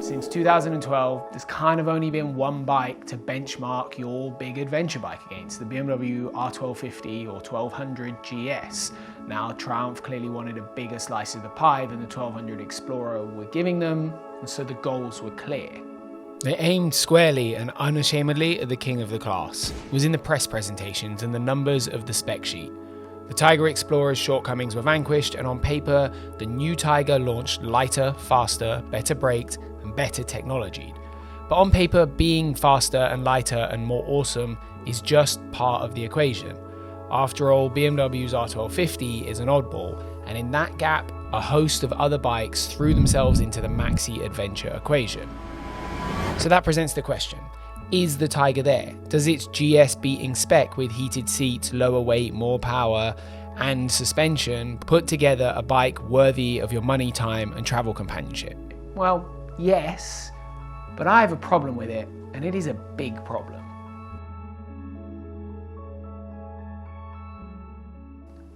Since 2012, there's kind of only been one bike to benchmark your big adventure bike against, the BMW R1250 or 1200 GS. Now, Triumph clearly wanted a bigger slice of the pie than the 1200 Explorer were giving them, and so the goals were clear. They aimed squarely and unashamedly at the king of the class. It was in the press presentations and the numbers of the spec sheet. The Tiger Explorer's shortcomings were vanquished, and on paper, the new Tiger launched lighter, faster, better braked, and better technology. But on paper, being faster and lighter and more awesome is just part of the equation. After all, BMW's R1250 is an oddball, and in that gap, a host of other bikes threw themselves into the maxi adventure equation. So that presents the question. Is the Tiger there? Does its GS beating spec with heated seats, lower weight, more power, and suspension put together a bike worthy of your money, time, and travel companionship? Well, yes, but I have a problem with it, and it is a big problem.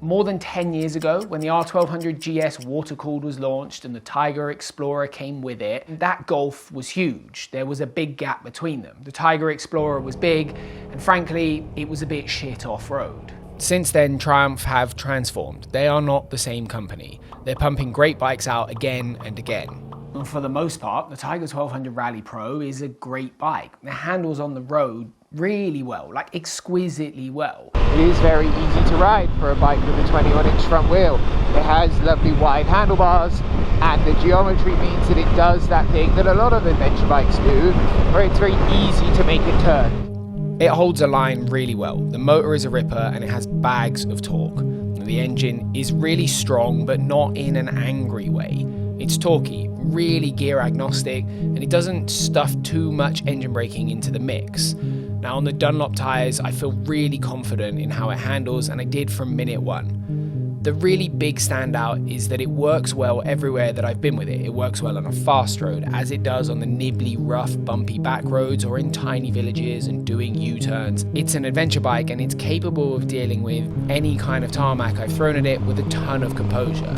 More than 10 years ago, when the R1200 GS water-cooled was launched and the Tiger Explorer came with it, that gulf was huge. There was a big gap between them. The Tiger Explorer was big, and frankly, it was a bit shit off-road. Since then, Triumph have transformed. They are not the same company. They're pumping great bikes out again and again. And for the most part, the Tiger 1200 Rally Pro is a great bike. It handles on the road really well, like exquisitely well. It is very easy to ride for a bike with a 21-inch front wheel. It has lovely wide handlebars, and the geometry means that it does that thing that a lot of adventure bikes do, where it's very easy to make it turn. It holds a line really well. The motor is a ripper and it has bags of torque. The engine is really strong, but not in an angry way. It's torquey, really gear agnostic, and it doesn't stuff too much engine braking into the mix. Now on the Dunlop tyres, I feel really confident in how it handles, and I did from minute one. The really big standout is that it works well everywhere that I've been with it. It works well on a fast road, as it does on the nibbly, rough, bumpy back roads or in tiny villages and doing U-turns. It's an adventure bike and it's capable of dealing with any kind of tarmac I've thrown at it with a ton of composure.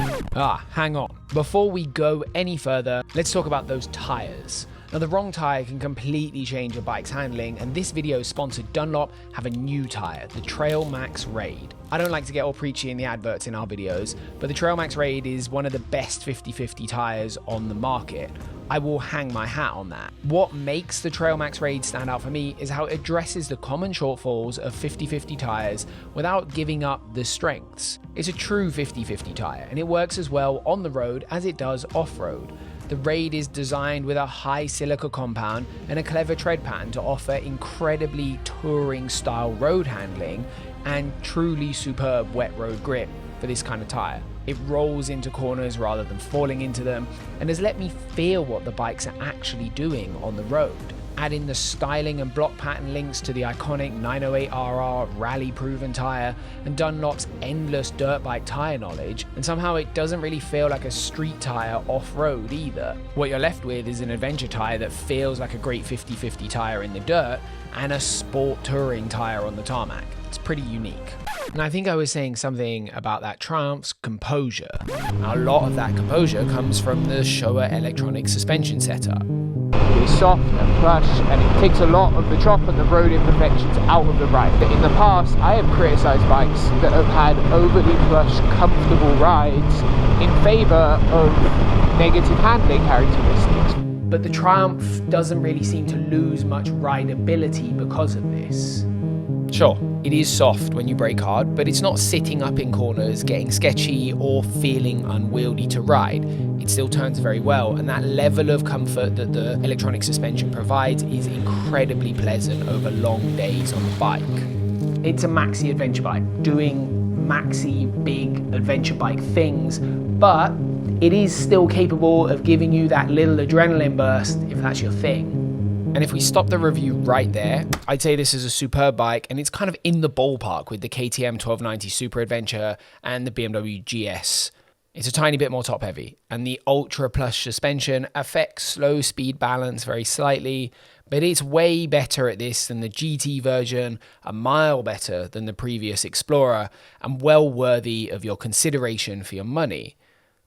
Hang on. Before we go any further, let's talk about those tyres. Now, the wrong tyre can completely change a bike's handling, and this video's sponsored Dunlop have a new tyre, the Trail Max Raid. I don't like to get all preachy in the adverts in our videos, but the Trail Max Raid is one of the best 50/50 tyres on the market. I will hang my hat on that. What makes the Trail Max Raid stand out for me is how it addresses the common shortfalls of 50/50 tyres without giving up the strengths. It's a true 50/50 tyre, and it works as well on the road as it does off-road. The Raid is designed with a high silica compound and a clever tread pattern to offer incredibly touring style road handling and truly superb wet road grip for this kind of tyre. It rolls into corners rather than falling into them, and has let me feel what the bikes are actually doing on the road. Add in the styling and block pattern links to the iconic 908RR rally-proven tyre and Dunlop's endless dirt bike tyre knowledge, and somehow it doesn't really feel like a street tyre off-road either. What you're left with is an adventure tyre that feels like a great 50/50 tyre in the dirt and a sport touring tyre on the tarmac. It's pretty unique. And I think I was saying something about that Triumph's composure. Now, a lot of that composure comes from the Showa electronic suspension setup. It is soft and plush, and it takes a lot of the chop and the road imperfections out of the ride. In the past, I have criticised bikes that have had overly plush, comfortable rides in favour of negative handling characteristics. But the Triumph doesn't really seem to lose much rideability because of this. Sure, it is soft when you brake hard, but it's not sitting up in corners, getting sketchy, or feeling unwieldy to ride. It still turns very well, and that level of comfort that the electronic suspension provides is incredibly pleasant over long days on the bike. It's a maxi adventure bike, doing maxi big adventure bike things, but it is still capable of giving you that little adrenaline burst if that's your thing. And if we stop the review right there, I'd say this is a superb bike, and it's kind of in the ballpark with the KTM 1290 Super Adventure and the BMW GS. It's a tiny bit more top heavy, and the ultra plush suspension affects slow speed balance very slightly, but it's way better at this than the GT version, a mile better than the previous Explorer, and well worthy of your consideration for your money.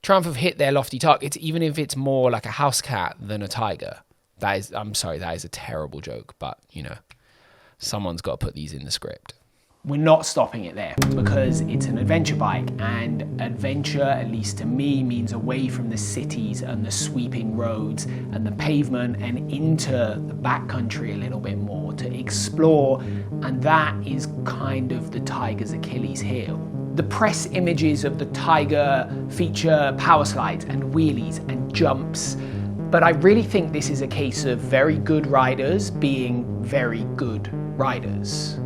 Triumph have hit their lofty targets, even if it's more like a house cat than a tiger. I'm sorry, that is a terrible joke, but, someone's got to put these in the script. We're not stopping it there because it's an adventure bike, and adventure, at least to me, means away from the cities and the sweeping roads and the pavement and into the backcountry a little bit more to explore, and that is kind of the Tiger's Achilles heel. The press images of the Tiger feature power slides and wheelies and jumps, but I really think this is a case of very good riders being very good riders.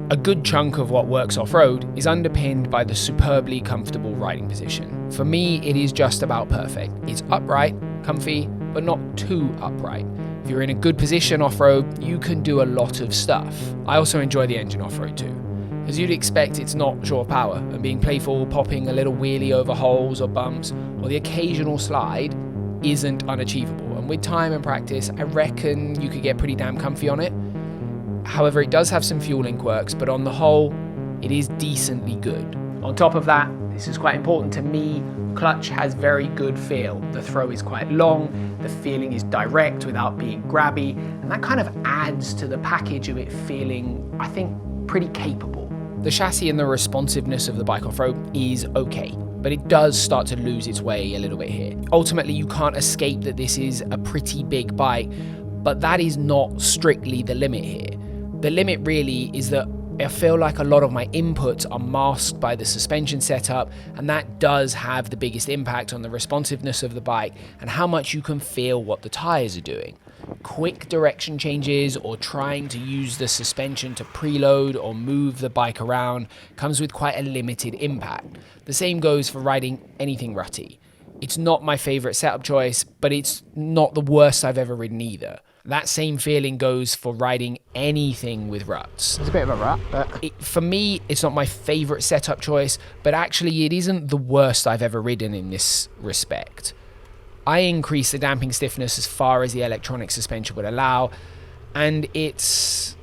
A good chunk of what works off-road is underpinned by the superbly comfortable riding position. For me, it is just about perfect. It's upright, comfy, but not too upright. If you're in a good position off-road, you can do a lot of stuff. I also enjoy the engine off-road too. As you'd expect, it's not short power, and being playful, popping a little wheelie over holes or bumps, or the occasional slide isn't unachievable. And with time and practice, I reckon you could get pretty damn comfy on it. However, it does have some fueling quirks, but on the whole, it is decently good. On top of that, this is quite important to me, clutch has very good feel. The throw is quite long, the feeling is direct without being grabby, and that kind of adds to the package of it feeling, I think, pretty capable. The chassis and the responsiveness of the bike off-road is okay, but it does start to lose its way a little bit here. Ultimately, you can't escape that this is a pretty big bike, but that is not strictly the limit here. The limit really is that I feel like a lot of my inputs are masked by the suspension setup, and that does have the biggest impact on the responsiveness of the bike and how much you can feel what the tyres are doing. Quick direction changes or trying to use the suspension to preload or move the bike around comes with quite a limited impact. The same goes for riding anything rutty. It's not my favourite setup choice, but it's not the worst I've ever ridden either. That same feeling goes for riding anything with ruts. It's a bit of a rut, but... For me, it's not my favourite setup choice, but actually it isn't the worst I've ever ridden in this respect. I increased the damping stiffness as far as the electronic suspension would allow, and it's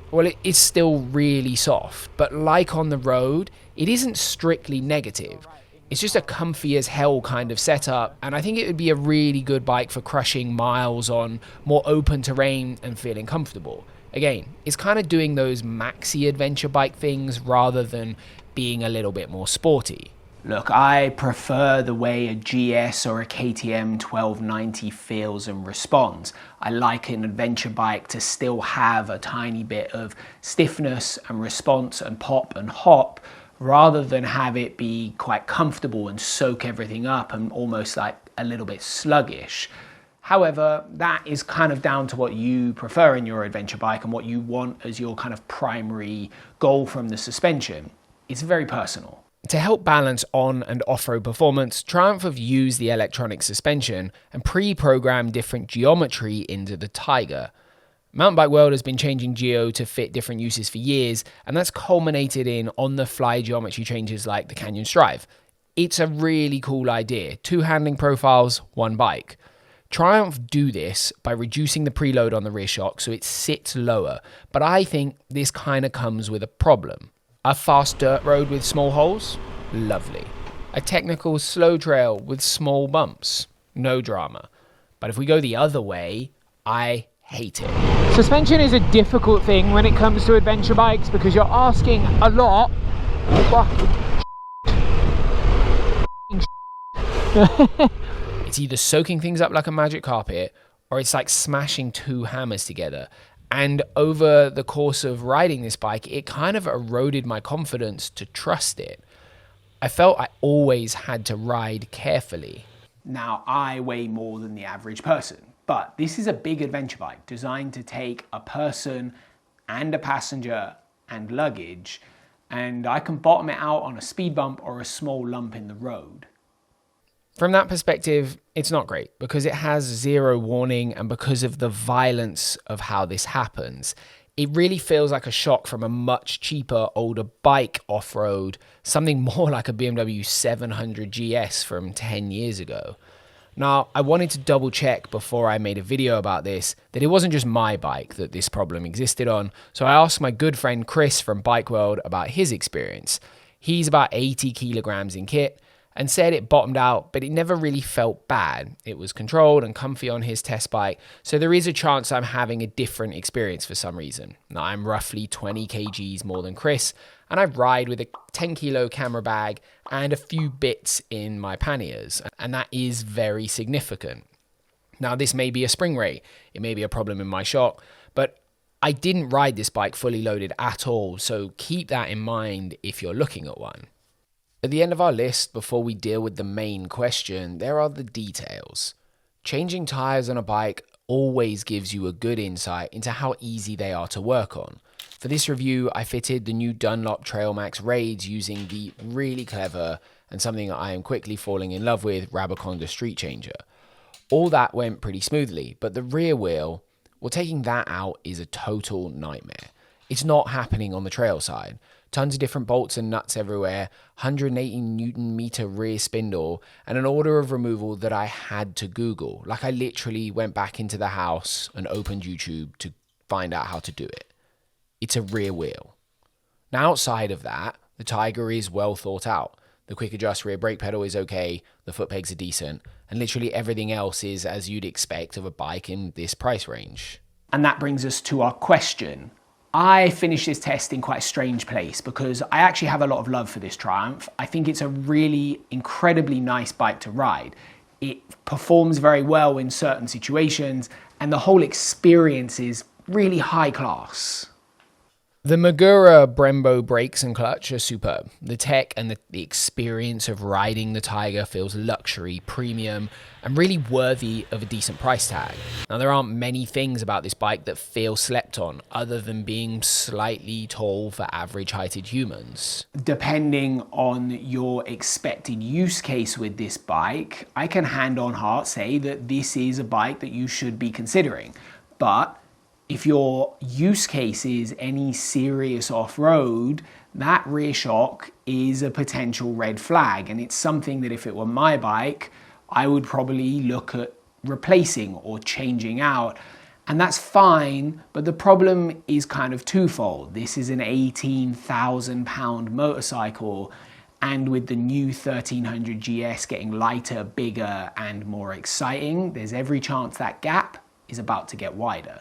still really soft, but like on the road, it isn't strictly negative. It's just a comfy as hell kind of setup, and I think it would be a really good bike for crushing miles on more open terrain and feeling comfortable. Again, it's kind of doing those maxi adventure bike things rather than being a little bit more sporty. Look, I prefer the way a GS or a KTM 1290 feels and responds. I like an adventure bike to still have a tiny bit of stiffness and response and pop and hop, rather than have it be quite comfortable and soak everything up and almost like a little bit sluggish. However, that is kind of down to what you prefer in your adventure bike and what you want as your kind of primary goal from the suspension. It's very personal. To help balance on and off-road performance, Triumph have used the electronic suspension and pre-programmed different geometry into the Tiger. Mountain Bike World has been changing geo to fit different uses for years, and that's culminated in on-the-fly geometry changes like the Canyon Strive. It's a really cool idea. 2 handling profiles, 1 bike. Triumph do this by reducing the preload on the rear shock so it sits lower, but I think this kind of comes with a problem. A fast dirt road with small holes? Lovely. A technical slow trail with small bumps? No drama. But if we go the other way, I hate it. Suspension is a difficult thing when it comes to adventure bikes because you're asking a lot. It's either soaking things up like a magic carpet, or it's like smashing 2 hammers together. And over the course of riding this bike, it kind of eroded my confidence to trust it. I felt I always had to ride carefully. Now, I weigh more than the average person, but this is a big adventure bike designed to take a person and a passenger and luggage, and I can bottom it out on a speed bump or a small lump in the road. From that perspective, it's not great because it has 0 warning, and because of the violence of how this happens, it really feels like a shock from a much cheaper, older bike off-road, something more like a BMW 700 GS from 10 years ago. Now, I wanted to double check before I made a video about this that it wasn't just my bike that this problem existed on, so I asked my good friend Chris from Bike World about his experience. He's about 80 kilograms in kit, and said it bottomed out, but it never really felt bad. It was controlled and comfy on his test bike, so there is a chance I'm having a different experience for some reason. Now, I'm roughly 20 kgs more than Chris, and I ride with a 10 kilo camera bag and a few bits in my panniers, and that is very significant. Now, this may be a spring rate, it may be a problem in my shock, but I didn't ride this bike fully loaded at all, so keep that in mind if you're looking at one. At the end of our list, before we deal with the main question, there are the details. Changing tyres on a bike always gives you a good insight into how easy they are to work on. For this review, I fitted the new Dunlop Trailmax Raids using the really clever and something I am quickly falling in love with, Rabaconda Street Changer. All that went pretty smoothly, but the rear wheel, well, taking that out is a total nightmare. It's not happening on the trail side. Tons of different bolts and nuts everywhere, 180 Newton meter rear spindle, and an order of removal that I had to Google. Like I literally went back into the house and opened YouTube to find out how to do it. It's a rear wheel. Now outside of that, the Tiger is well thought out. The quick adjust rear brake pedal is okay, the foot pegs are decent, and literally everything else is as you'd expect of a bike in this price range. And that brings us to our question. I finished this test in quite a strange place because I actually have a lot of love for this Triumph. I think it's a really incredibly nice bike to ride. It performs very well in certain situations and the whole experience is really high class. The Magura Brembo brakes and clutch are superb. The tech and the experience of riding the Tiger feels luxury, premium, and really worthy of a decent price tag. Now, there aren't many things about this bike that feel slept on, other than being slightly tall for average-heighted humans. Depending on your expected use case with this bike, I can hand on heart say that this is a bike that you should be considering. But if your use case is any serious off-road, that rear shock is a potential red flag, and it's something that if it were my bike, I would probably look at replacing or changing out. And that's fine, but the problem is kind of twofold. This is an £18,000 motorcycle, and with the new 1300 GS getting lighter, bigger, and more exciting, there's every chance that gap is about to get wider.